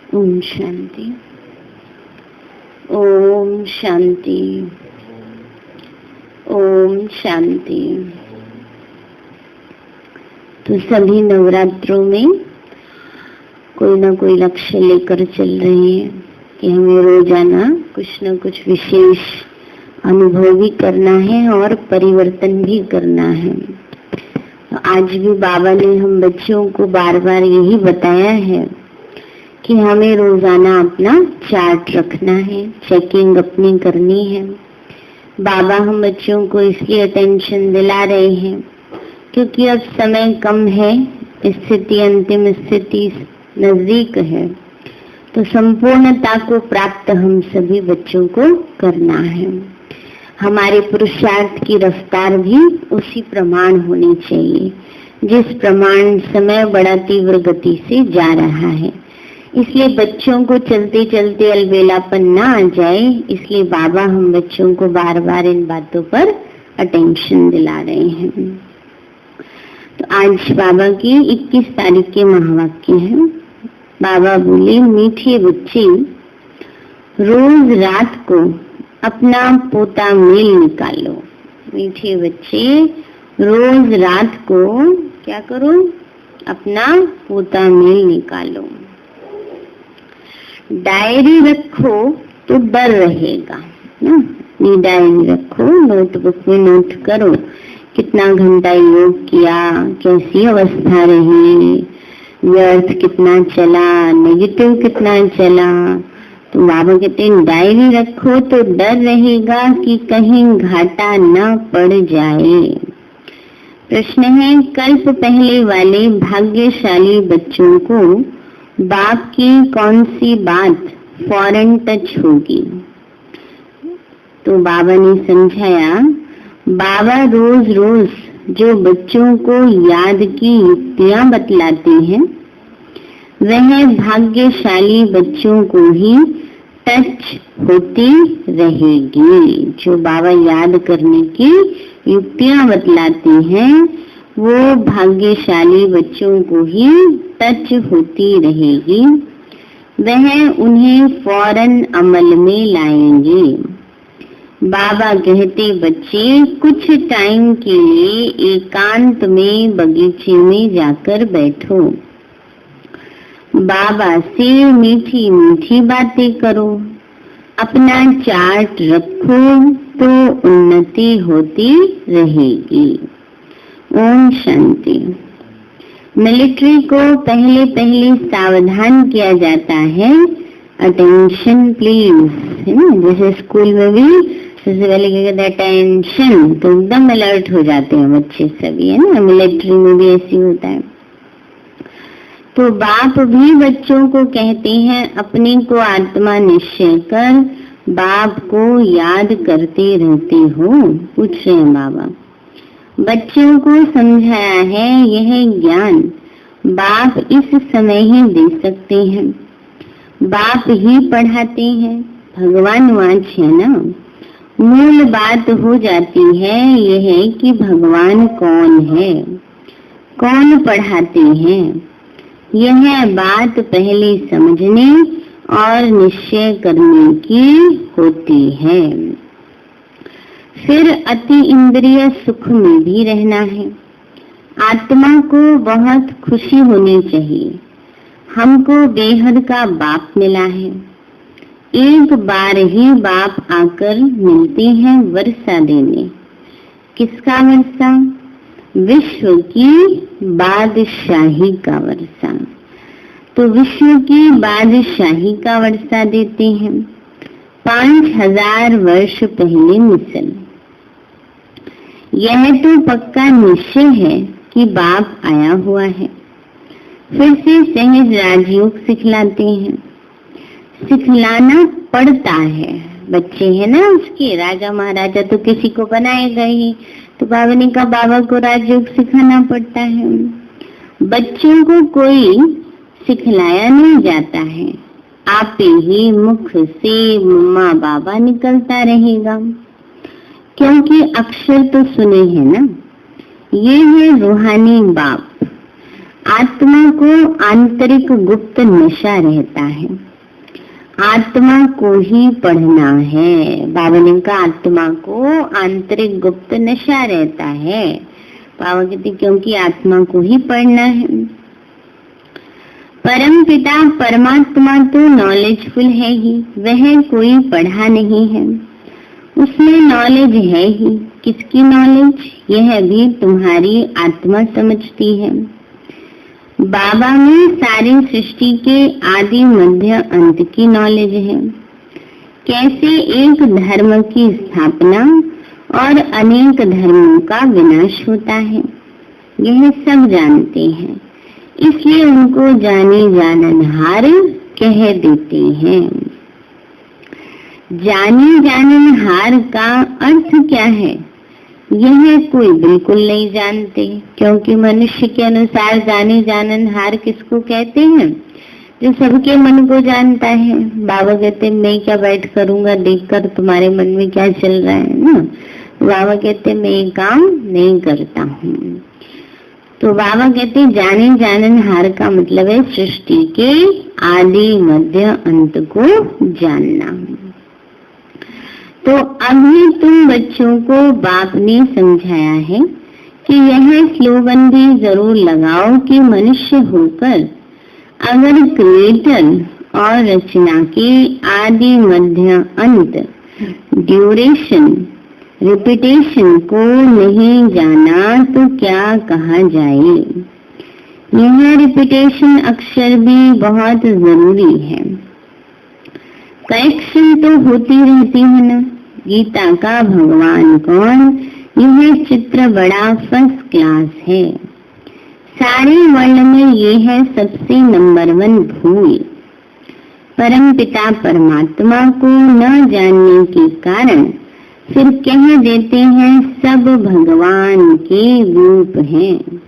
ओम शांति, ओम शांति, ओम शांति। तो सभी नवरात्रों में कोई ना कोई लक्ष्य लेकर चल रहे हैं कि हमें रोजाना कुछ न कुछ विशेष अनुभव भी करना है और परिवर्तन भी करना है। तो आज भी बाबा ने हम बच्चों को बार बार यही बताया है कि हमें रोजाना अपना चार्ट रखना है, चेकिंग अपनी करनी है। बाबा हम बच्चों को इसलिए अटेंशन दिला रहे हैं क्योंकि अब समय कम है, स्थिति अंतिम स्थिति नजदीक है, तो संपूर्णता को प्राप्त हम सभी बच्चों को करना है। हमारे पुरुषार्थ की रफ्तार भी उसी प्रमाण होनी चाहिए जिस प्रमाण समय बड़ा तीव्र गति से जा रहा है। इसलिए बच्चों को चलते चलते अलबेलापन ना आ जाए, इसलिए बाबा हम बच्चों को बार बार इन बातों पर अटेंशन दिला रहे हैं। तो आज बाबा की 21 तारीख के महावाक्य हैं। बाबा बोले, मीठे बच्चे रोज रात को अपना पोता मेल निकालो। मीठे बच्चे रोज रात को क्या करो? अपना पोता मेल निकालो। डायरी रखो तो डर रहेगा ना। अपनी डायरी रखो, नोटबुक में नोट करो कितना घंटा योग किया, कैसी अवस्था रही, व्यर्थ कितना चला, नेगेटिव कितना चला। तो बाबा कहते हैं डायरी रखो तो डर रहेगा कि कहीं घाटा न पड़ जाए। प्रश्न है, कल्प पहले वाले भाग्यशाली बच्चों को बाप की कौन सी बात फौरन टच होगी? तो बाबा ने समझाया, बाबा रोज रोज जो बच्चों को याद की युक्तियां बतलाते हैं वह भाग्यशाली बच्चों को ही टच होती रहेगी। जो बाबा याद करने की युक्तियां बतलाते हैं वो भाग्यशाली बच्चों को ही टच होती रहेगी, वह उन्हें फौरन अमल में लाएंगे। बाबा कहते, बच्चे कुछ टाइम के लिए एकांत में बगीचे में जाकर बैठो, बाबा से मीठी मीठी बातें करो, अपना चार्ट रखो तो उन्नति होती रहेगी। ओम शांति। मिलिट्री को पहले पहले सावधान किया जाता है, अटेंशन प्लीज, है ना। जैसे स्कूल में भी सबसे पहले क्या कहते हैं, अटेंशन, तो एकदम अलर्ट हो जाते हैं बच्चे सभी, है ना। मिलिट्री में भी ऐसे होता है। तो बाप भी बच्चों को कहते हैं, अपने को आत्मा निश्चय कर बाप को याद करते रहते हो। पूछ रहे हैं बाबा, बच्चों को समझाया है यह ज्ञान बाप इस समय ही दे सकते हैं, बाप ही पढ़ाते हैं, भगवान वांच है ना। मूल बात हो जाती है यह कि भगवान कौन है, कौन पढ़ाते हैं, यह बात पहले समझने और निश्चय करने की होती है। फिर अति इंद्रिय सुख में भी रहना है। आत्मा को बहुत खुशी होनी चाहिए, हमको बेहद का बाप मिला है। एक बार ही बाप आकर मिलते हैं वर्षा देने। किसका वर्षा? विश्व की बादशाही का वर्षा। तो विश्व की बादशाही का वर्षा देते हैं। 5000 वर्ष पहले मिशन। यह तो पक्का निश्चय है कि बाप आया हुआ है। फिर से सहज राजयोग सिखलाते हैं। सिखलाना पड़ता है, बच्चे है ना उसके, राजा महाराजा तो किसी को बनाएगा ही, तो बाबा ने कहा बाबा को राजयोग सिखाना पड़ता है। बच्चों को कोई सिखलाया नहीं जाता है, आप ही मुख से मम्मा बाबा निकलता रहेगा, क्योंकि अक्षर तो सुने हैं ना। ये है रूहानी बाप। आत्मा को आंतरिक गुप्त नशा रहता है, आत्मा को ही पढ़ना है। बाबा ने कहा आत्मा को आंतरिक गुप्त नशा रहता है। बाबा कहते क्योंकि आत्मा को ही पढ़ना है। परम पिता परमात्मा तो नॉलेजफुल है ही, वह कोई पढ़ा नहीं है, उसमें नॉलेज है ही। किसकी नॉलेज? यह भी तुम्हारी आत्मा समझती है। बाबा में सारी सृष्टि के आदि मध्य अंत की नॉलेज है। कैसे एक धर्म की स्थापना और अनेक धर्मों का विनाश होता है, यह सब जानते हैं, इसलिए उनको जाने जाननहार कह देते हैं। जाने जाननहार का अर्थ क्या है? यह कोई बिल्कुल नहीं जानते, क्योंकि मनुष्य के अनुसार जाने जाननहार किसको कहते हैं? जो सबके मन को जानता है। बाबा कहते मैं क्या बैठ करूंगा देखकर तुम्हारे मन में क्या चल रहा है ना। बाबा कहते मैं ये काम नहीं करता हूँ। तो बाबा कहते जाने जाननहार का मतलब है सृष्टि के आदि मध्य अंत को जानना। तो अभी तुम बच्चों को बाप ने समझाया है कि यह स्लोगन भी जरूर लगाओ कि मनुष्य होकर अगर क्रिएटर और रचना के आदि मध्य अंत ड्यूरेशन रिपीटेशन को नहीं जाना तो क्या कहा जाए। यह रिपीटेशन अक्षर भी बहुत जरूरी है। करेक्शन तो होती रहती है ना। गीता का भगवान कौन, यह चित्र बड़ा फर्स्ट क्लास है। सारे वर्ल्ड में ये है सबसे नंबर 1 भूल। परम पिता परमात्मा को न जानने के कारण फिर कह देते हैं सब भगवान के रूप हैं।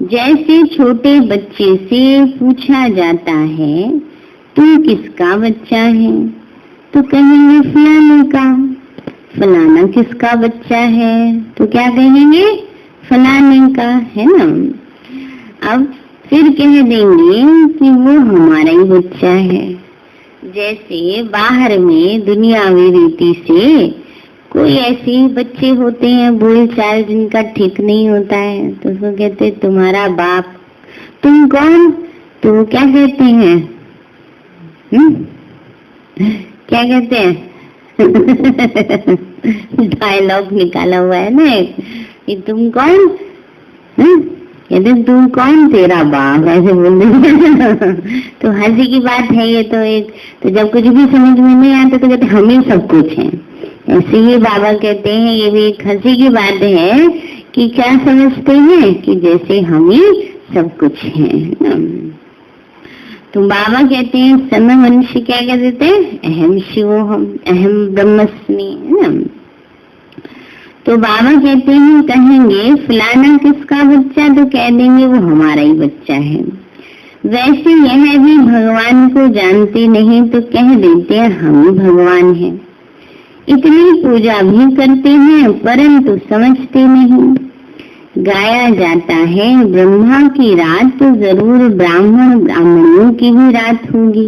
जैसे छोटे बच्चे से पूछा जाता है तू किसका बच्चा है, तो कहेंगे फलाने का। फलाना किसका बच्चा है, तो क्या कहेंगे? फलाने का, है ना। अब फिर कह देंगे कि वो हमारा ही बच्चा है। जैसे बाहर में दुनियावी रीति से कोई ऐसे बच्चे होते हैं बोलचाल जिनका ठीक नहीं होता है, तो उसको कहते तुम्हारा बाप। तुम कौन? तो वो क्या कहते हैं? क्या कहते हैं? डायलॉग निकाला हुआ है ना कि तुम कौन? कहते तुम कौन? तेरा बाप, ऐसे बोलते। तो हंसी की बात है ये तो एक। तो जब कुछ भी समझ में नहीं आता तो कहते हम ही सब कुछ हैं। ऐसे ही बाबा कहते हैं ये भी एक हंसी की बात है कि क्या समझते हैं कि जैसे हम ही सब कुछ हैं। तो बाबा कहते हैं समय मनुष्य क्या कह देते हैं? अहम शिवोहम, अहम ब्रह्मस्मि, है ना। तो बाबा कहते हैं कहेंगे फलाना किसका बच्चा, तो कह देंगे वो हमारा ही बच्चा है। वैसे यह भी भगवान को जानते नहीं तो कह देते हैं हम ही भगवान हैं। इतनी पूजा भी करते हैं परंतु समझते नहीं। गाया जाता है ब्रह्मा की रात तो जरूर ब्राह्मण ब्राह्मणों की भी रात होगी।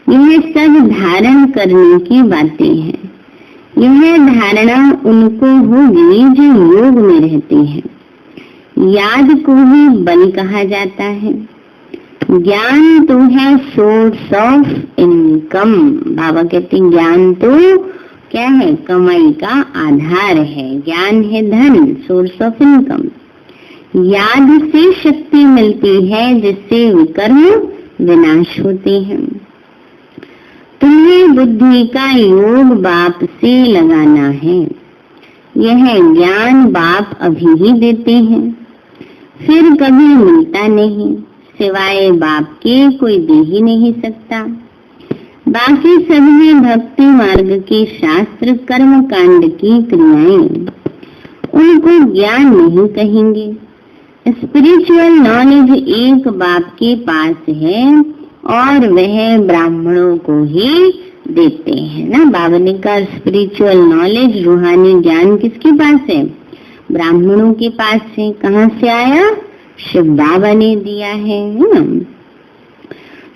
यह सब धारण करने की बातें हैं। यह धारणा उनको होगी जो योग में रहते हैं। याद को ही बल कहा जाता है। ज्ञान तो है सोर्स ऑफ इनकम। बाबा कहते हैं ज्ञान तो क्या है? कमाई का आधार है। ज्ञान है धन, सोर्स ऑफ इनकम। याद से शक्ति मिलती है जिससे विकर्म विनाश होते हैं। तुम्हें बुद्धि का योग बाप से लगाना है। यह ज्ञान बाप अभी ही देते हैं, फिर कभी मिलता नहीं, सिवाय बाप के कोई दे ही नहीं सकता। बाकी सभी भक्ति मार्ग के शास्त्र कर्म कांड की क्रियाएं उनको ज्ञान नहीं कहेंगे। स्पिरिचुअल नॉलेज एक बाप के पास है और वह ब्राह्मणों को ही देते हैं ना। बाबा ने कहा स्पिरिचुअल नॉलेज रूहानी ज्ञान किसके पास है? ब्राह्मणों के पास है। कहाँ से आया? शिव बाबा ने दिया है ना।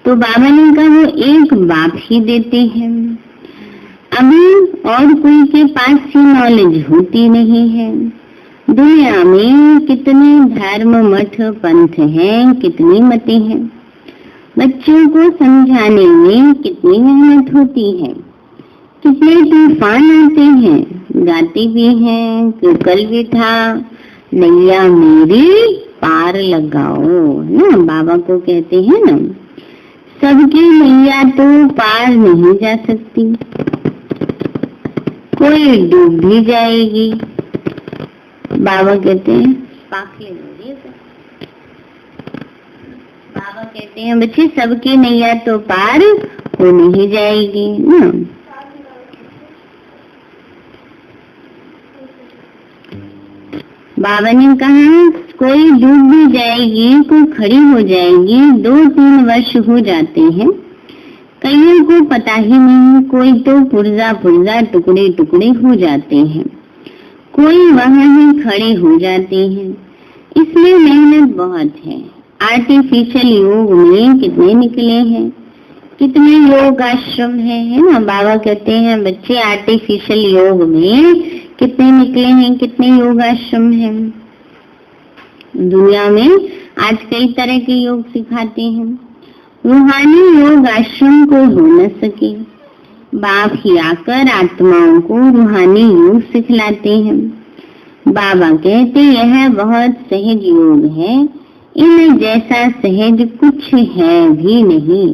तो बाबा ने कहा वो एक बाप ही देते हैं, अभी और कोई के पास ही नॉलेज होती नहीं है। दुनिया में कितने धर्म मठ पंथ हैं, कितनी मतें हैं, बच्चों को समझाने में कितनी मेहनत होती है, कितने तूफान आते हैं, गाते भी हैं। कल भी था नैया मेरी पार लगाओ ना, बाबा को कहते हैं ना, सबकी नैया तो पार नहीं जा सकती, कोई डूब भी जाएगी। बाबा कहते हैं बाबा कहते हैं बच्चे सबकी नैया तो पार हो नहीं जाएगी ना। बाबा ने कहा कोई डूब भी जाएगी, कोई खड़ी हो जाएगी, 2-3 वर्ष हो जाते हैं, कईयों को पता ही नहीं, कोई तो पुर्जा पुर्जा टुकड़े टुकड़े हो जाते हैं, कोई वहां ही खड़े हो जाते हैं। इसमें मेहनत बहुत है। आर्टिफिशियल योग में कितने निकले हैं, कितने योग आश्रम है ना। बाबा कहते हैं बच्चे आर्टिफिशियल योग में कितने निकले हैं, कितने योग आश्रम हैं। दुनिया में आज कई तरह के योग सिखाते हैं, रूहानी योग आश्रम को हो न सके, बाप ही आकर आत्माओं को रूहानी योग सिखलाते हैं। बाबा कहते यह बहुत सहज योग है, इन जैसा सहज कुछ है भी नहीं।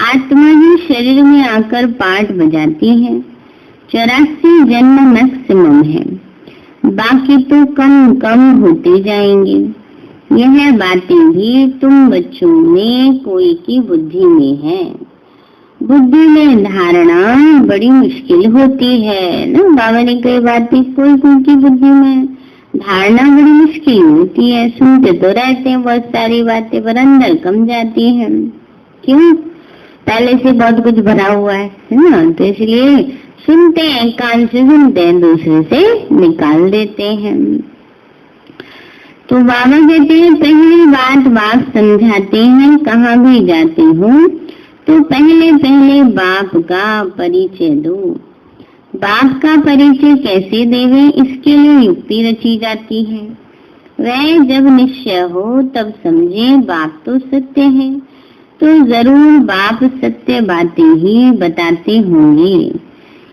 आत्मा ही शरीर में आकर पाठ बजाती है, 84 जन्म मैक्सिमम है, बाकी तो कम कम होते जाएंगे। यह बातें भी तुम बच्चों में कोई की बुद्धि में है। बुद्धि में धारणा बड़ी मुश्किल होती है ना। बाबा ने कई बातें कोई की बुद्धि में धारणा बड़ी मुश्किल होती है। सुनते तो रहते हैं बहुत सारी बातें, पर अंदर कम जाती है। क्यों? पहले से बहुत कुछ भरा हुआ है ना, तो इसलिए सुनते हैं, कान से सुनते हैं, दूसरे से निकाल देते हैं। तो बाबा कहते हैं पहली बात बाप समझाते हैं, कहाँ भी जाते हो तो पहले पहले बाप का परिचय दो। बाप का परिचय कैसे देवे, इसके लिए युक्ति रची जाती है। वह जब निश्चय हो तब समझे बाप तो सत्य है, तो जरूर बाप सत्य बातें ही बताते होंगे,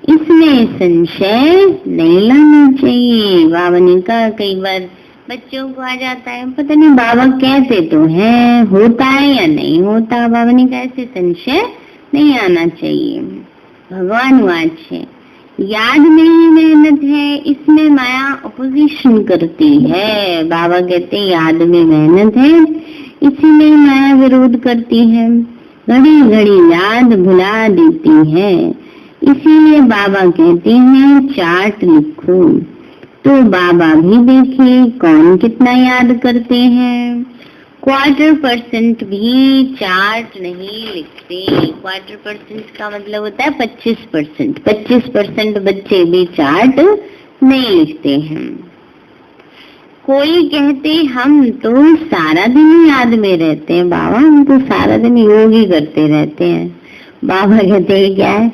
इसमें संशय नहीं लाना चाहिए। बाबा ने कहा कई बार बच्चों को आ जाता है, पता नहीं बाबा कहते तो हैं, होता है या नहीं होता। बाबा ने कहा ऐसे संशय नहीं आना चाहिए। भगवान वाच है, याद में ही मेहनत है, इसमें माया अपोजिशन करती है। बाबा कहते हैं याद में मेहनत है, इसीलिए माया विरोध करती है, घड़ी घड़ी याद भुला देती है। इसीलिए बाबा कहते हैं चार्ट लिखो, तो बाबा भी देखे कौन कितना याद करते हैं। 25% भी चार्ट नहीं लिखते। 25% का मतलब होता है 25%। 25% बच्चे भी चार्ट नहीं लिखते हैं। कोई कहते हम तो सारा दिन याद में रहते हैं, बाबा हम तो सारा दिन योग ही करते रहते हैं। बाबा कहते हैं क्या है,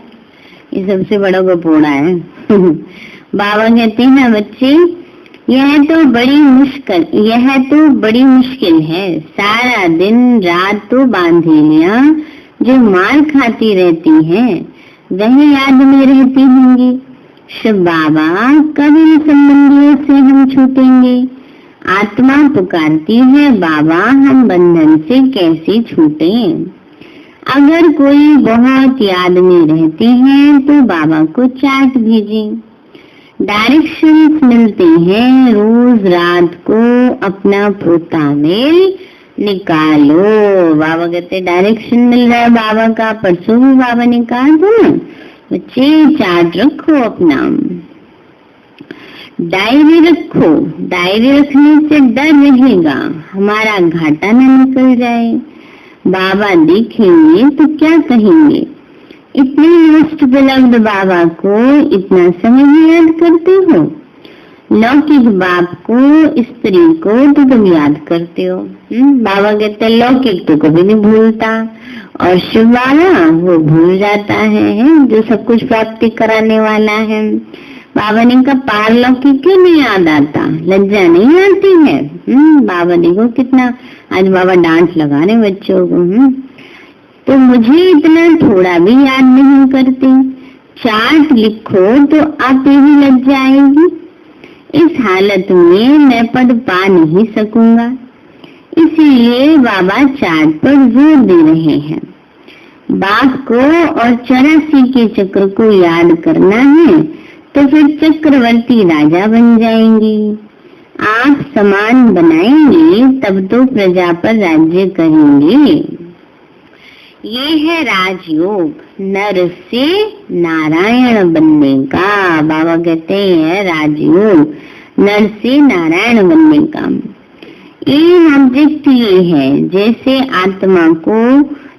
ये सबसे बड़ा गपोड़ा है। बाबा कहते हैं बच्चे यह तो बड़ी मुश्किल है। सारा दिन रात तो बांधेलियां जो मार खाती रहती हैं वह याद में रहती होंगी। शिव बाबा कब इन संबंधियों से हम छूटेंगे। आत्मा पुकारती है बाबा हम बंधन से कैसे छूटें। अगर कोई बहुत याद में रहते हैं तो बाबा को चार्ट भेजें। डायरेक्शंस मिलते हैं, रोज रात को अपना पोता मेल निकालो। बाबा कहते डायरेक्शन मिल रहा है बाबा का। परसों भी बाबा ने कहा था ना बच्चे चार्ट रखो, अपना डायरी रखो। डायरी रखने से डर रहेगा हमारा घाटा न निकल जाए। बाबा देखेंगे तो क्या कहेंगे, इतने मोस्ट बिलव्ड बाबा को इतना समय याद करते हो। लौकिक बाप को, स्त्री को तो तुम याद करते हो। बाबा कहते हैं लौकिक तो कभी नहीं भूलता, और शिव बाबा वो भूल जाता है जो सब कुछ प्राप्ति कराने वाला है। बाबा ने कहा पारलौकिक क्यों नहीं याद आता, लज्जा नहीं आती है? बाबा देखो कितना आज बाबा डांट लगा रहे बच्चों को। तो मुझे इतना थोड़ा भी याद नहीं करते, चार्ट लिखो तो आपे ही लज्जा आएगी। इस हालत में मैं पद पा नहीं सकूंगा, इसीलिए बाबा चार्ट पर जोर दे रहे हैं। बाप को और 84 के चक्र को याद करना है तो फिर चक्रवर्ती राजा बन जाएंगे। आप समान बनाएंगे तब तो प्रजा पर राज्य करेंगे। ये है राजयोग, नर से नारायण बनने का। बाबा कहते हैं राजयोग, नर से नारायण बनने का। ये ऑब्जेक्ट ये है, जैसे आत्मा को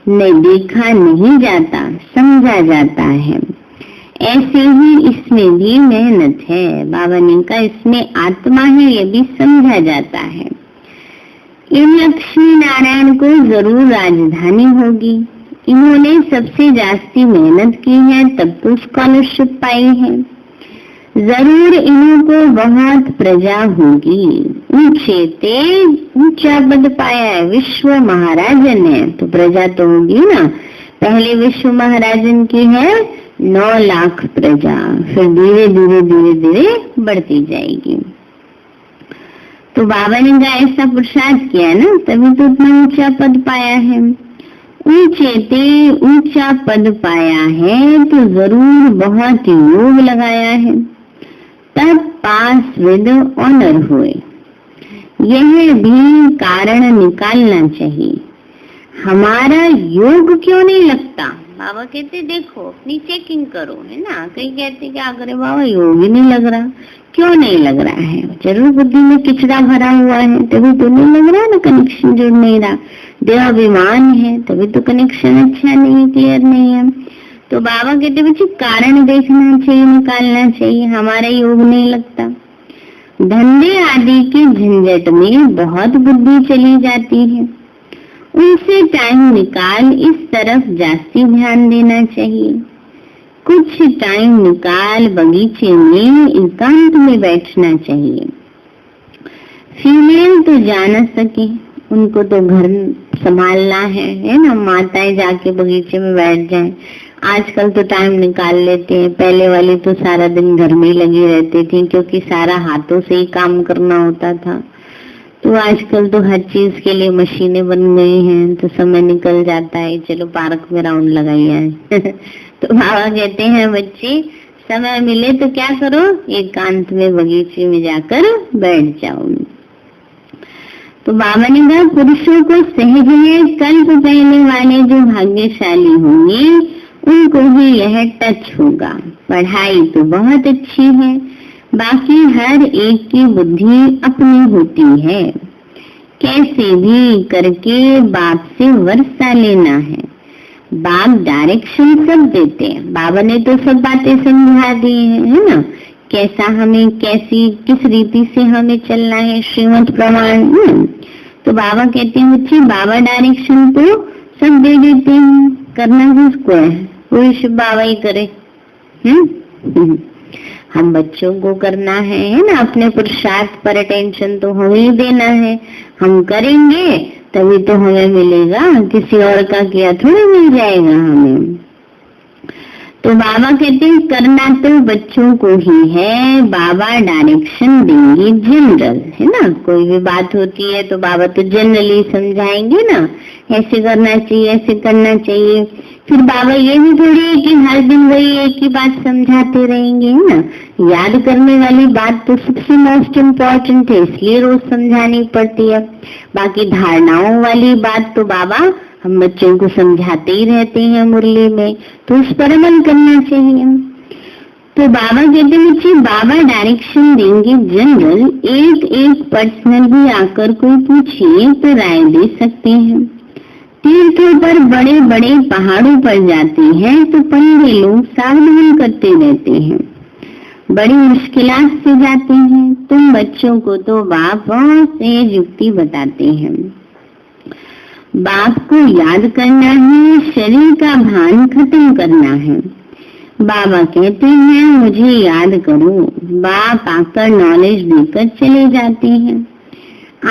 देखा नहीं जाता, समझा जाता है, ऐसे ही इसमें भी मेहनत है। बाबा ने कहा इसमें आत्मा है, ये भी समझा जाता है। इन लक्ष्मी नारायण को जरूर राजधानी होगी। इन्होंने सबसे जास्ती मेहनत की है तब तो स्कॉलरशिप पाई है। जरूर इनको बहुत प्रजा होगी। ऊंचे ते ऊंचा पद पाया है, विश्व महाराजन है तो प्रजा तो होगी ना। पहले विश्व महाराजन की है 9 लाख प्रजा, फिर धीरे धीरे धीरे धीरे बढ़ती जाएगी। तो बाबा ने कहा ऐसा पुरुषार्थ किया ना, तभी तो उतना ऊंचा पद पाया है। ऊंचे ते ऊंचा पद पाया है तो जरूर बहुत योग लगाया है, तब पास विद ऑनर हुए। यह भी कारण निकालना चाहिए, हमारा योग क्यों नहीं लगता। बाबा कहते देखो अपनी चेकिंग करो, है ना। कई कहते क्या करे बाबा योग ही नहीं लग रहा, क्यों नहीं लग रहा है? जरूर बुद्धि में किचड़ा भरा हुआ है तभी तो नहीं लग रहा ना, कनेक्शन जुड़ नहीं रहा। देहाभिमान है तभी तो कनेक्शन अच्छा नहीं, क्लियर नहीं है। तो बाबा कहते बच्चे कारण देखना चाहिए, निकालना चाहिए, हमारा योग नहीं लगता। धंधे आदि के झंझट में बहुत बुद्धि चली जाती है, उनसे टाइम निकाल इस तरफ जास्ती ध्यान देना चाहिए। कुछ टाइम निकाल बगीचे में एकांत में बैठना चाहिए। फीमेल तो जा न सके, उनको तो घर संभालना है ना। माताएं जाके बगीचे में बैठ जाएं। आजकल तो टाइम निकाल लेते हैं, पहले वाली तो सारा दिन घर में ही लगी रहती थी क्योंकि सारा हाथों से ही काम करना होता था। तो आजकल तो हर चीज के लिए मशीनें बन गई हैं, तो समय निकल जाता है, चलो पार्क में राउंड लगाइए। तो बाबा कहते हैं बच्चे समय मिले तो क्या करो, एकांत में बगीचे में जाकर बैठ जाओ। तो बाबा ने कहा पुरुषों को सहज है, कल्प पहले वाले जो भाग्यशाली होंगे उनको ही यह टच होगा। पढ़ाई तो बहुत अच्छी है, बाकी हर एक की बुद्धि अपनी होती है। कैसे भी करके बाप से वर्षा लेना है। बाप डायरेक्शन सब देते हैं, बाबा ने तो सब बातें समझा दी है ना। कैसा हमें कैसी किस रीति से हमें चलना है, श्रीमत प्रमाण। तो बाबा कहते हैं बच्चे बाबा डायरेक्शन तो सब दे देते हैं, करना किसको है, कोई शिव बाबा ही करे। हम बच्चों को करना है ना, अपने पुरुषार्थ पर अटेंशन तो हमें ही देना है। हम करेंगे तभी तो हमें मिलेगा, किसी और का किया थोड़ा मिल जाएगा हमें। तो बाबा कहते हैं करना तो बच्चों को ही है, बाबा डायरेक्शन देंगे जनरल, है ना। कोई भी बात होती है तो बाबा तो जनरली समझाएंगे ना, ऐसे करना चाहिए, ऐसे करना चाहिए। फिर बाबा ये भी थोड़ी है कि हर दिन वही एक ही बात समझाते रहेंगे, है ना। याद करने वाली बात तो सबसे मोस्ट इम्पोर्टेंट है, इसलिए रोज समझानी पड़ती है। बाकी धारणाओं वाली बात तो बाबा हम बच्चों को समझाते ही रहते हैं मुरली में, तो उस पर अमल करना चाहिए। तो बाबा कहते हैं बच्चे बाबा डायरेक्शन देंगे जनरल, एक एक पर्सनल भी आकर कोई पूछिए तो राय दे सकते हैं। तीर्थों पर बड़े बड़े पहाड़ों पर जाते हैं तो पंडे लोग सावधान करते रहते हैं। बड़ी मुश्किलात से जाते हैं। तुम बच्चों को तो बाप बहुत सहज युक्ति बताते हैं। बाप को याद करना है, शरीर का भान खत्म करना है। बाबा कहते हैं मुझे याद करो। बाप आकर नॉलेज देकर चले जाते हैं।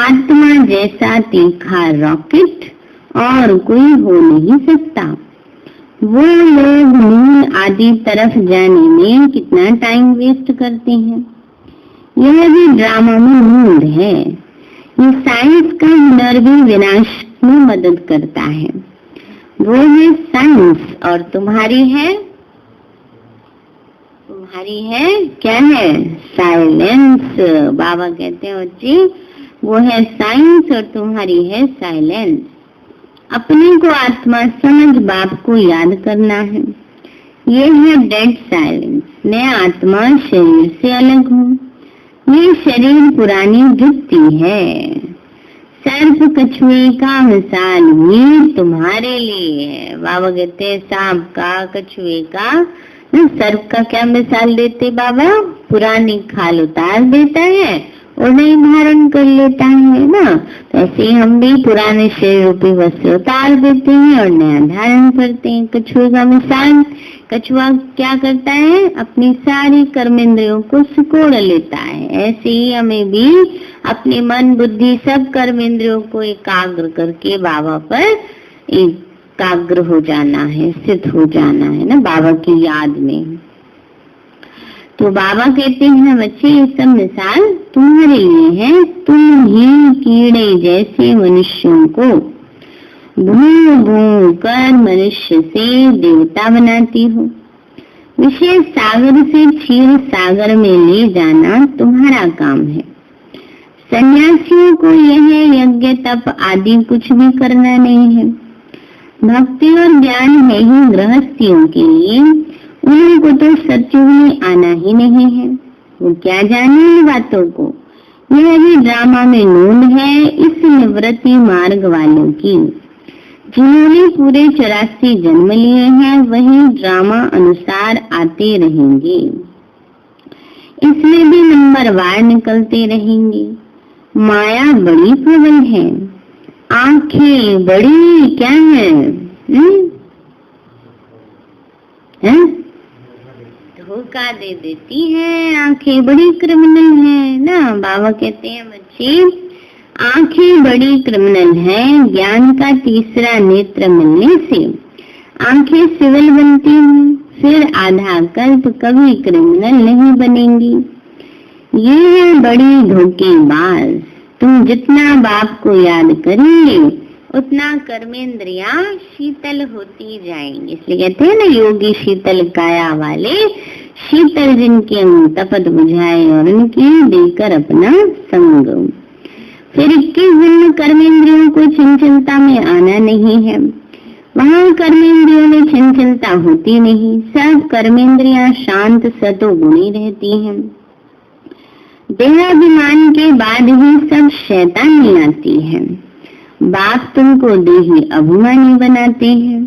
आत्मा जैसा तीखा रॉकेट और कोई हो नहीं सकता। वो लोग मून आदि तरफ जाने में कितना टाइम वेस्ट करते हैं। यह भी ड्रामा में मूड है। ये साइंस का हुनर भी विनाश में मदद करता है। वो है साइंस और तुम्हारी है क्या है? साइलेंस। बाबा कहते हैं बच्ची वो है साइंस और तुम्हारी है साइलेंस। अपने को आत्मा समझ बाप को याद करना है। ये है डेड साइलेंस। मैं आत्मा शरीर से अलग हूँ। ये शरीर पुरानी वृत्ति है। सर्प कछुए का मिसाल भी तुम्हारे लिए है। बाबा कहते हैं सांप का, कछुए का, सर्प का क्या मिसाल देते बाबा? पुरानी खाल उतार देता है और नई धारण कर लेता है ना। तो ऐसे ही हम भी पुराने शरीर रूपी वस्त्र उतार देते हैं और नया धारण करते हैं। कछुए का मिसाल, कछुआ क्या करता है? अपनी सारी कर्मेंद्रियों को सिकोड़ लेता है। ऐसे ही हमें भी अपने मन बुद्धि सब कर्मेंद्रियों को एकाग्र करके बाबा पर एकाग्र हो जाना है, स्थित हो जाना है ना, बाबा की याद में। तो बाबा कहते हैं बच्चे ये सब मिसाल तुम्हारे लिए है। तुम ही कीड़े जैसे मनुष्यों को भून भून कर मनुष्य से देवता बनाती हो। विशेष सागर से क्षीर सागर में ले जाना तुम्हारा काम है। सन्यासियों को यह यज्ञ तप आदि कुछ भी करना नहीं है। भक्ति और ज्ञान है ही गृहस्थियों के लिए। उनको तो सत्युग में आना ही नहीं है। वो क्या जाने इन बातों को। यह भी ड्रामा में नून है इस निवृत्ति मार्ग वालों की। जिन्होंने पूरे 84 जन्म लिए हैं वही ड्रामा अनुसार आते रहेंगे। इसमें भी नंबरवार निकलते रहेंगे। माया बड़ी प्रबल है। आंखें बड़ी क्या है? धोखा दे देती है। आंखें बड़ी क्रिमिनल है ना। बाबा कहते हैं बच्चे आंखें बड़ी क्रिमिनल है। ज्ञान का तीसरा नेत्र मिलने से आंखें सिविल बनती हैं। फिर आधा कल्प कभी क्रिमिनल नहीं बनेंगी। ये है बड़ी धोखेबाज। तुम जितना बाप को याद करेंगे उतना कर्मेंद्रियां शीतल होती जाएंगी। इसलिए कहते हैं ना योगी शीतल काया वाले, शीतल जिनके अंग तपत बुझाए और उनकी देकर अपना संग। फिर 21 जन्म कर्मेंद्रियों को चंचलता में आना नहीं है। वहाँ कर्मेंद्रियों में चंचलता होती नहीं। सब कर्मेंद्रियां शांत सतोगुणी रहती हैं। देहाभिमान के बाद ही सब शैतानी आती है। बाप तुमको देही अभिमानी बनाते हैं।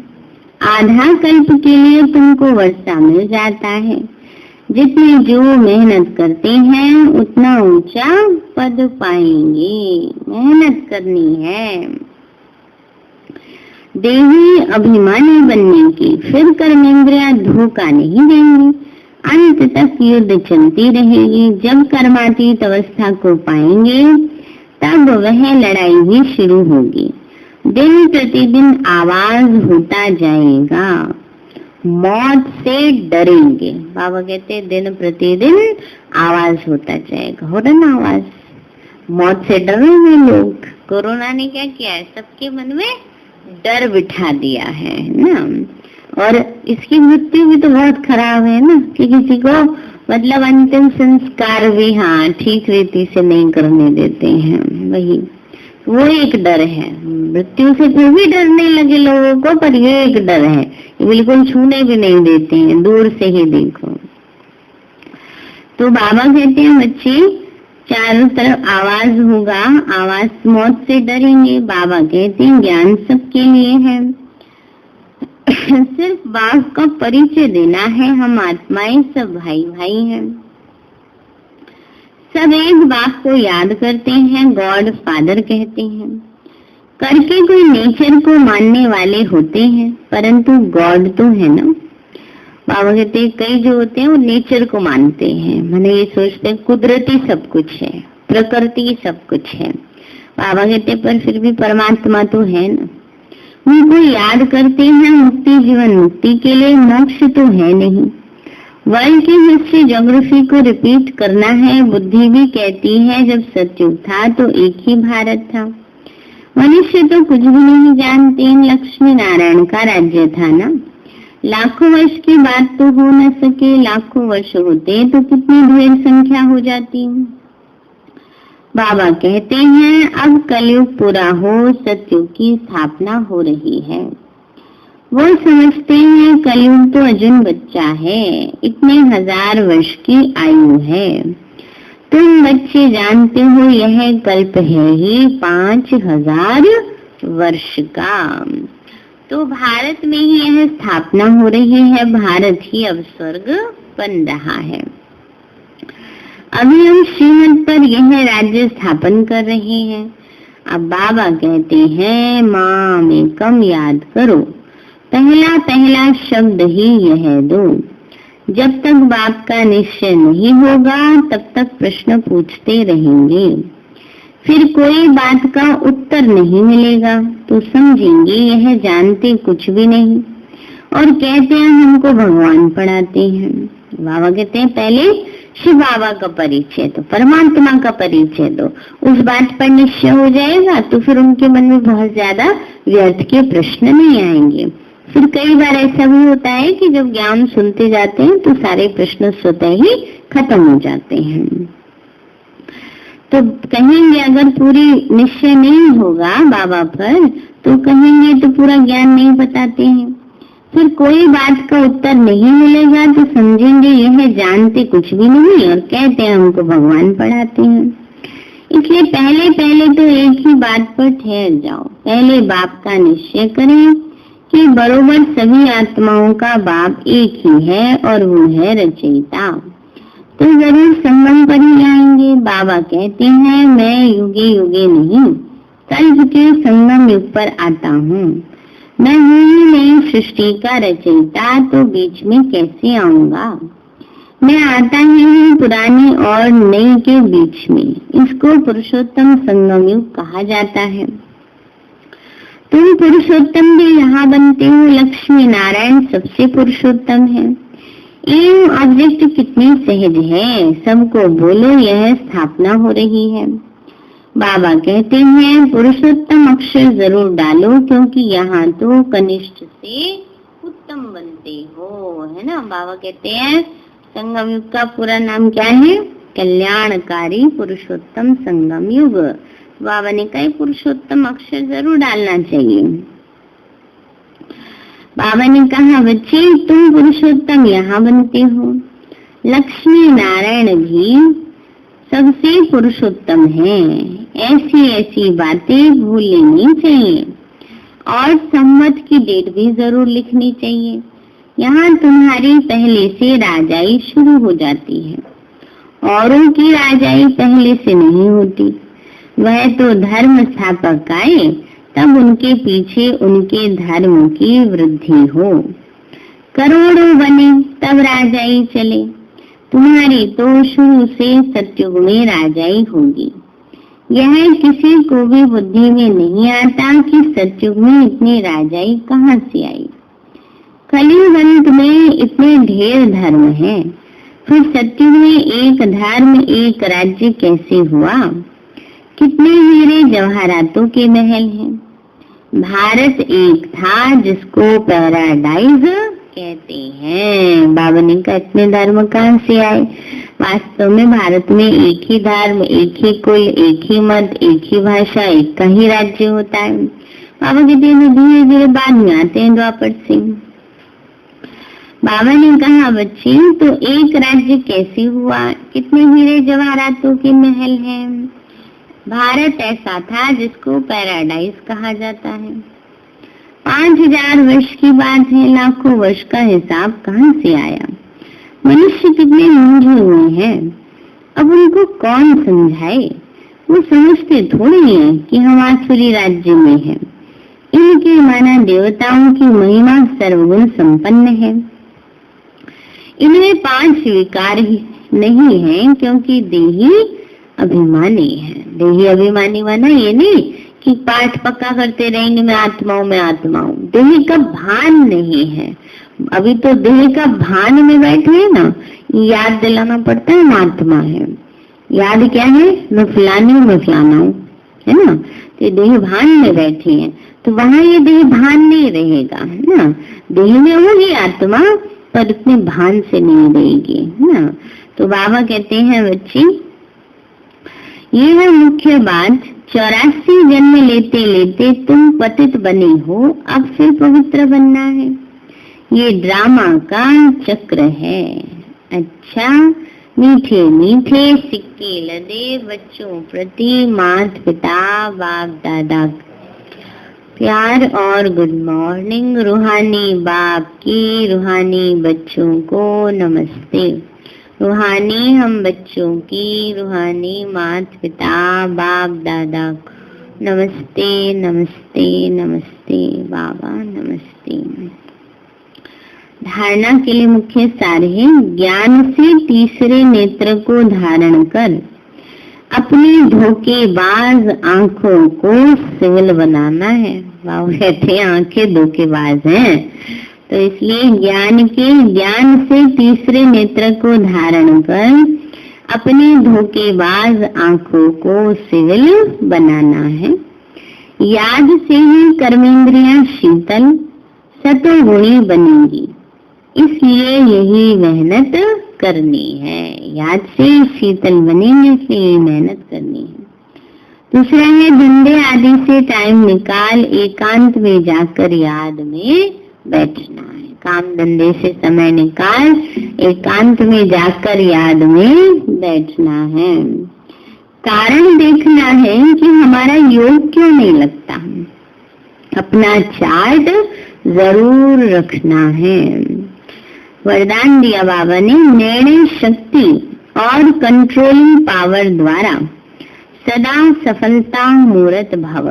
आधा कल्प के लिए तुमको वर्षा मिल जाता है। जितनी जो मेहनत करते हैं उतना ऊंचा पद पाएंगे। मेहनत करनी है देही अभिमानी बनने की। फिर कर्मेंद्रियां धोखा नहीं देंगी। अंत तक युद्ध चलती रहेगी। जब कर्मातीत अवस्था को पाएंगे तब वह लड़ाई भी शुरू होगी। दिन प्रतिदिन आवाज होता जाएगा। मौत से डरेंगे। बाबा कहते हैं दिन प्रतिदिन आवाज होता जाएगा। हो रहा ना आवाज? मौत से डरेंगे लोग। कोरोना ने क्या किया है? सबके मन में डर बिठा दिया है ना। और इसकी मृत्यु भी तो बहुत खराब है ना कि किसी को मतलब अंतिम संस्कार भी हाँ ठीक रीति से नहीं करने देते हैं। वही वो एक डर है। मृत्यु से फिर भी डरने लगे लोगों को, पर ये एक डर है। ये बिल्कुल छूने भी नहीं देते हैं, दूर से ही देखो। तो बाबा कहते हैं बच्चे चारों तरफ आवाज होगा। आवाज मौत से डरेंगे। बाबा कहते हैं ज्ञान सबके लिए है। सिर्फ बाप का परिचय देना है। हम आत्माएं सब भाई भाई हैं। सब एक बाप को याद करते हैं, गॉड फादर कहते हैं। करके कोई नेचर को मानने वाले होते हैं, परंतु गॉड तो है ना। बाबा कहते हैं कई जो होते हैं वो नेचर को मानते हैं, माने ये सोचते हैं कुदरती सब कुछ है, प्रकृति सब कुछ है। बाबा कहते हैं पर फिर भी परमात्मा तो है ना। उनको याद करते हैं मुक्ति, जीवन मुक्ति के लिए, मोक्ष तो है नहीं। वर्ल्ड की हिस्ट्री ज्योग्राफी को रिपीट करना है। बुद्धि भी कहती है जब सतयुग था तो एक ही भारत था। मनुष्य तो कुछ भी नहीं जानते, लक्ष्मी नारायण का राज्य था ना। लाखों वर्ष की बात तो हो न सके, लाखों वर्ष होते तो कितनी ढेर संख्या हो जाती। बाबा कहते हैं अब कलयुग पूरा हो, सतयुग की स्थापना हो रही है। वो समझते हैं कलयुग तो अजून बच्चा है, इतने हजार वर्ष की आयु है। तुम बच्चे जानते हो यह कल्प है ही 5000 वर्ष का। तो भारत में ही यह स्थापना हो रही है, भारत ही अब स्वर्ग बन रहा है। अभी हम श्रीमत पर यह राज्य स्थापन कर रहे हैं। अब बाबा कहते हैं माम एकम याद करो, पहला पहला शब्द ही यह दो। जब तक बाप का निश्चय नहीं होगा तब तक प्रश्न पूछते रहेंगे, फिर कोई बात का उत्तर नहीं मिलेगा तो समझेंगे यह जानते कुछ भी नहीं और कहते हैं हमको भगवान पढ़ाते हैं। बाबा कहते हैं पहले शिव बाबा का परिचय दो, परमात्मा का परिचय दो, उस बात पर निश्चय हो जाएगा तो फिर उनके मन में बहुत ज्यादा व्यर्थ के प्रश्न नहीं आएंगे। फिर कई बार ऐसा भी होता है कि जब ज्ञान सुनते जाते हैं तो सारे प्रश्न स्वतः ही खत्म हो जाते हैं। तो कहेंगे अगर पूरी निश्चय नहीं होगा बाबा पर तो कहेंगे तो पूरा ज्ञान नहीं बताते हैं। फिर कोई बात का उत्तर नहीं मिलेगा तो समझेंगे यह जानते कुछ भी नहीं और कहते हैं हमको भगवान पढ़ाते हैं। इसलिए पहले पहले तो एक ही बात पर ठहर जाओ, पहले बाप का निश्चय करें कि बरोबर सभी आत्माओं का बाप एक ही है और वो है रचयिता। तो जरूर संगम पर ही आएंगे। बाबा कहते हैं मैं युगे युगे नहीं, कल्प के संगम युग पर आता हूँ। मैं हूँ ही नई सृष्टि का रचयिता, तो बीच में कैसे आऊंगा। मैं आता ही हूँ पुरानी और नई के बीच में। इसको पुरुषोत्तम संगम युग कहा जाता है। तुम पुरुषोत्तम भी यहाँ बनते हो, लक्ष्मी नारायण सबसे पुरुषोत्तम है। एम ऑब्जेक्ट कितनी सहज है, सबको बोलो यह स्थापना हो रही है। बाबा कहते हैं पुरुषोत्तम अक्षर जरूर डालो क्योंकि यहाँ तो कनिष्ठ से उत्तम बनते हो, है ना। बाबा कहते हैं संगम युग का पूरा नाम क्या है, कल्याणकारी पुरुषोत्तम संगम युग। बाबा ने कहा पुरुषोत्तम अक्षर जरूर डालना चाहिए। बाबा ने कहा बच्चे तुम पुरुषोत्तम यहाँ बनते हो, लक्ष्मी नारायण भी सबसे पुरुषोत्तम है। ऐसी ऐसी बातें भूलनी नहीं चाहिए और संवत की डेट भी जरूर लिखनी चाहिए। यहाँ तुम्हारी पहले से राजाई शुरू हो जाती है, औरों की राजाई पहले से नहीं होती। वह तो धर्म स्थापक आए तब उनके पीछे उनके धर्म की वृद्धि हो, करोड़ों बने तब राजाई चले। तुम्हारी तो शुरू से सतयुग में राजाई होगी। यह किसी को भी बुद्धि में नहीं आता कि सतयुग में इतनी राजाई कहाँ से आई। कलयुग अंत में इतने ढेर धर्म हैं, फिर सतयुग में एक धर्म एक राज्य कैसे हुआ। कितने हीरे जवाहरातों के महल हैं। भारत एक था जिसको पैराडाइज कहते हैं। बाबा ने कहा इतने धर्म कहाँ से आए। वास्तव में भारत में एक ही धर्म, एक ही कुल, एक ही मत, एक ही भाषा, एक का ही राज्य होता है। बाबा कहते हैं धीरे धीरे बाद में आते हैं द्वापर सिंह। बाबा ने कहा बच्चे तो एक राज्य कैसे हुआ, कितने हीरे जवाहरातों के महल हैं। भारत ऐसा था जिसको पैराडाइज कहा जाता है। 5000 वर्ष की बात है, लाखों वर्ष का हिसाब कहाँ से आया। मनुष्य कितने मूंझे हुए हैं। अब उनको कौन समझाए, वो समझते थोड़ी हैं कि हम आसुरी राज्य में हैं। इनके माना देवताओं की महिमा सर्वगुण संपन्न है। इनमें 5 विकार नहीं है, क्योंकि देही अभिमानी है। देही अभिमानी माना ये नहीं कि पाठ पक्का करते रहेंगे मैं आत्माओं में आत्माओं। देही का भान नहीं है। अभी तो देह का भान में बैठे हैं ना, याद दिलाना पड़ता है, आत्मा है। याद क्या है, मैं फलानी हूँ, मैं फलाना हूँ, है ना। तो देह भान में बैठे हैं, तो वहां ये देह भान नहीं रहेगा, है ना। देह में होगी आत्मा, पर इतने भान से नहीं रहेगी, है ना। तो बाबा कहते हैं बच्ची, ये है मुख्य बात। 84 जन्म लेते लेते तुम पतित बने हो, अब फिर पवित्र बनना है। ये ड्रामा का चक्र है। अच्छा, मीठे मीठे सिक्के लदे बच्चों प्रति माता पिता बाप दादा प्यार और गुड मॉर्निंग। रूहानी बाप की रूहानी बच्चों को नमस्ते। रूहानी हम बच्चों की रूहानी माता पिता बाप दादा नमस्ते नमस्ते नमस्ते बाबा नमस्ते। धारणा के लिए मुख्य सार है, ज्ञान से तीसरे नेत्र को धारण कर अपनी धोखेबाज आंखों को सिविल बनाना है। बाबा कहते हैं आंखें धोखेबाज हैं, तो इसलिए ज्ञान से तीसरे नेत्र को धारण कर अपनी धोखेबाज आंखों को सिविल बनाना है। याद से ही कर्मेंद्रियां शीतल सतोगुणी बनेंगी, इसलिए यही मेहनत करनी है। याद से शीतल बनेंगे, इसलिए मेहनत करनी है। दूसरा है, धंधे आदि से टाइम निकाल एकांत में जाकर याद में बैठना है। काम धंधे से समय निकाल एकांत में जाकर याद में बैठना है। कारण देखना है कि हमारा योग क्यों नहीं लगता। अपना चार्ट जरूर रखना है। वरदान दिया बाबा ने, निर्णय शक्ति और कंट्रोलिंग पावर द्वारा सदा सफलता मूर्त भव।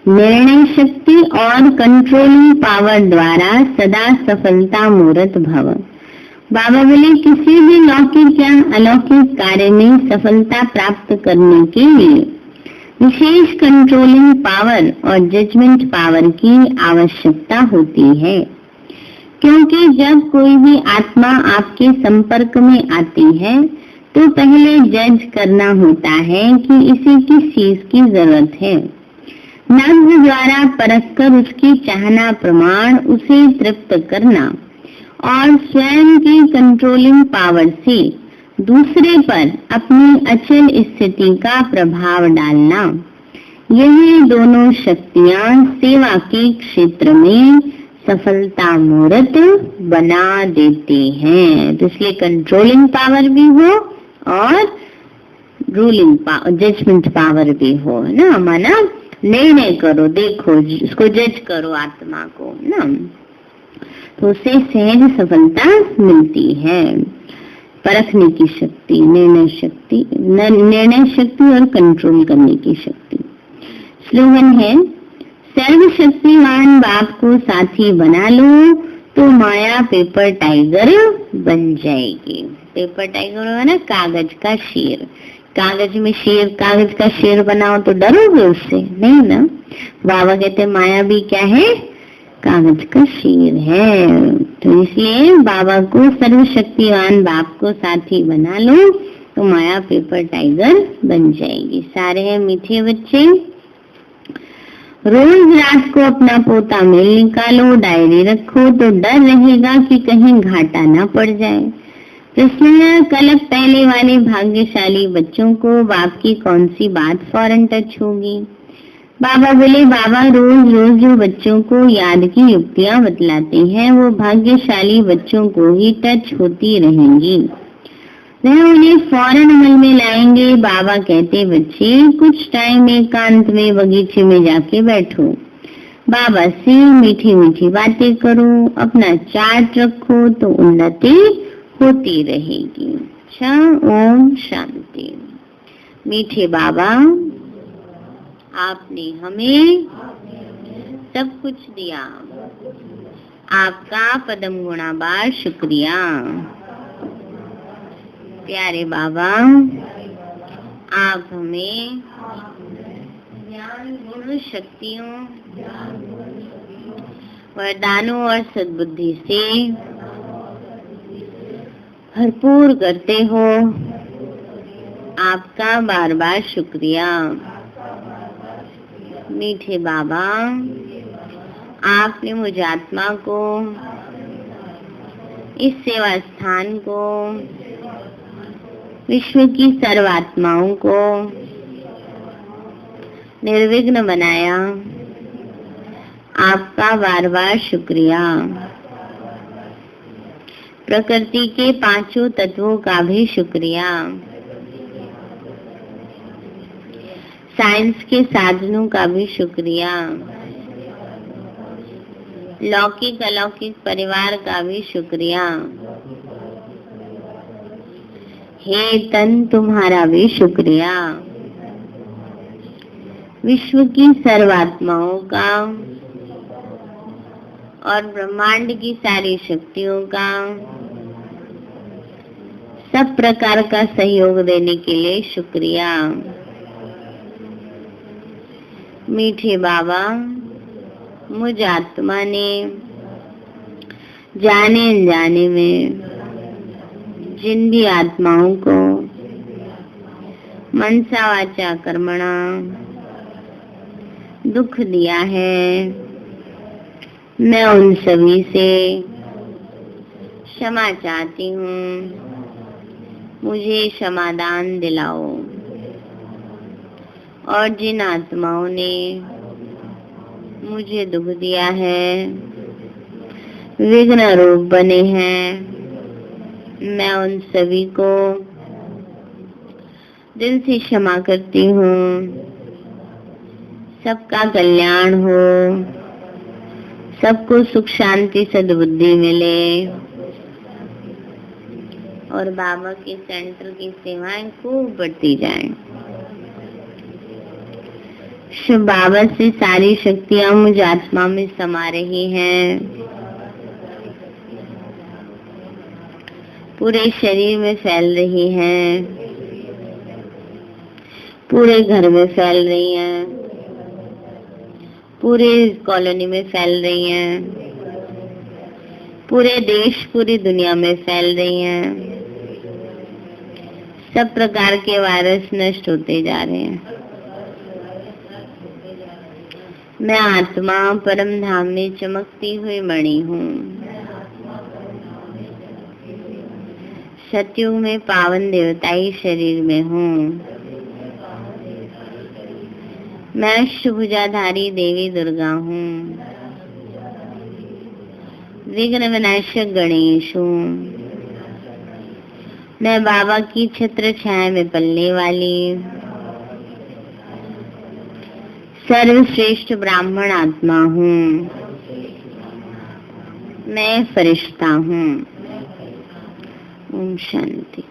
निर्णय शक्ति और कंट्रोलिंग पावर द्वारा सदा सफलता मूर्त भव। बाबा बोले, किसी भी लौकिक या अलौकिक कार्य में सफलता प्राप्त करने के लिए विशेष कंट्रोलिंग पावर और जजमेंट पावर की आवश्यकता होती है, क्योंकि जब कोई भी आत्मा आपके संपर्क में आती है तो पहले जज करना होता है कि इसे किस चीज की जरूरत है। नब्ज द्वारा परखकर उसकी चाहना प्रमाण उसे तृप्त करना और स्वयं की कंट्रोलिंग पावर से दूसरे पर अपनी अचल स्थिति का प्रभाव डालना, यही दोनों शक्तियां सेवा के क्षेत्र में सफलता मूर्त बना देती हैं। तो इसलिए कंट्रोलिंग पावर भी हो और रूलिंग पावर, जजमेंट पावर भी हो ना। माना निर्णय करो, देखो, इसको जज करो आत्मा को ना, तो उससे सहज सफलता मिलती है। परखने की शक्ति, निर्णय शक्ति और कंट्रोल करने की शक्ति। स्लोगन है, सर्वशक्तिमान बाप को साथी बना लो तो माया पेपर टाइगर बन जाएगी। पेपर टाइगर है ना, कागज का शेर। कागज में शेर, कागज का शेर बनाओ तो डरोगे उससे? नहीं ना। बाबा कहते माया भी क्या है? कागज का शेर है। तो इसलिए बाबा को सर्वशक्तिवान बाप को साथी बना लो तो माया पेपर टाइगर बन जाएगी। सारे हैं मीठे बच्चे। रोज रात को अपना पोता मेल निकालो, डायरी रखो, तो डर रहेगा कि कहीं घाटा ना पड़ जाए। प्रश्न, कल पहले वाले भाग्यशाली बच्चों को बाप की कौन सी बात फौरन टच होगी? बाबा बोले, बाबा रोज रोज जो बच्चों को याद की युक्तियां बतलाते हैं वो भाग्यशाली बच्चों को ही टच होती रहेंगी, वह उन्हें फौरन अमल में लाएंगे। बाबा कहते, बच्चे कुछ टाइम एकांत में बगीचे में जाके बैठो, बाबा से मीठी मीठी बातें करो, अपना चार्ट रखो तो उन्नति होती रहेगी। अच्छा, ओम शांति। मीठे बाबा, आपने हमें सब कुछ दिया, आपका पदम गुणाबार शुक्रिया। प्यारे बाबा, आप हमें ज्ञान, गुण, शक्तियों, वरदानों और सद्बुद्धि से भरपूर करते हो, आपका बार बार शुक्रिया। मीठे बाबा, आपने मुझ आत्मा को, इस सेवा स्थान को, विश्व की सर्वात्माओं को निर्विघ्न बनाया, आपका बार बार शुक्रिया। प्रकृति के पांचों तत्वों का भी शुक्रिया, साइंस के साधनों का भी शुक्रिया, लौकिक अलौकिक परिवार का भी शुक्रिया। हे तन, तुम्हारा भी शुक्रिया। विश्व की सर्वात्माओं का और ब्रह्मांड की सारी शक्तियों का सब प्रकार का सहयोग देने के लिए शुक्रिया। मीठे बाबा, मुझ आत्मा ने जाने अनजाने में जिन भी आत्माओं को मनसा वाचा कर्मणा दुख दिया है, मैं उन सभी से क्षमा चाहती हूँ। मुझे क्षमादान दिलाओ। और जिन आत्माओं ने मुझे दुख दिया है, विघ्न रूप बने हैं, मैं उन सभी को दिल से क्षमा करती हूँ। सबका कल्याण हो, सबको सुख शांति सद्बुद्धि मिले और बाबा के सेंटर की सेवाएं खूब बढ़ती जाएं। शिव बाबा से सारी शक्तियां मुझ आत्मा में समा रही हैं, पूरे शरीर में फैल रही हैं, पूरे घर में फैल रही हैं, पूरे कॉलोनी में फैल रही हैं, पूरे देश पूरी दुनिया में फैल रही हैं। सब प्रकार के वायरस नष्ट होते जा रहे हैं। मैं आत्मा परम धाम में चमकती हुई मणि हूँ। सतयुग में पावन देवताई शरीर में हूँ। मैं अष्टभुजाधारी देवी दुर्गा हूँ। विघ्न विनाशक गणेश हूँ। मैं बाबा की छत्र छाया में पलने वाली सर्वश्रेष्ठ ब्राह्मण आत्मा हूँ। मैं फरिश्ता हूँ। ओम शांति।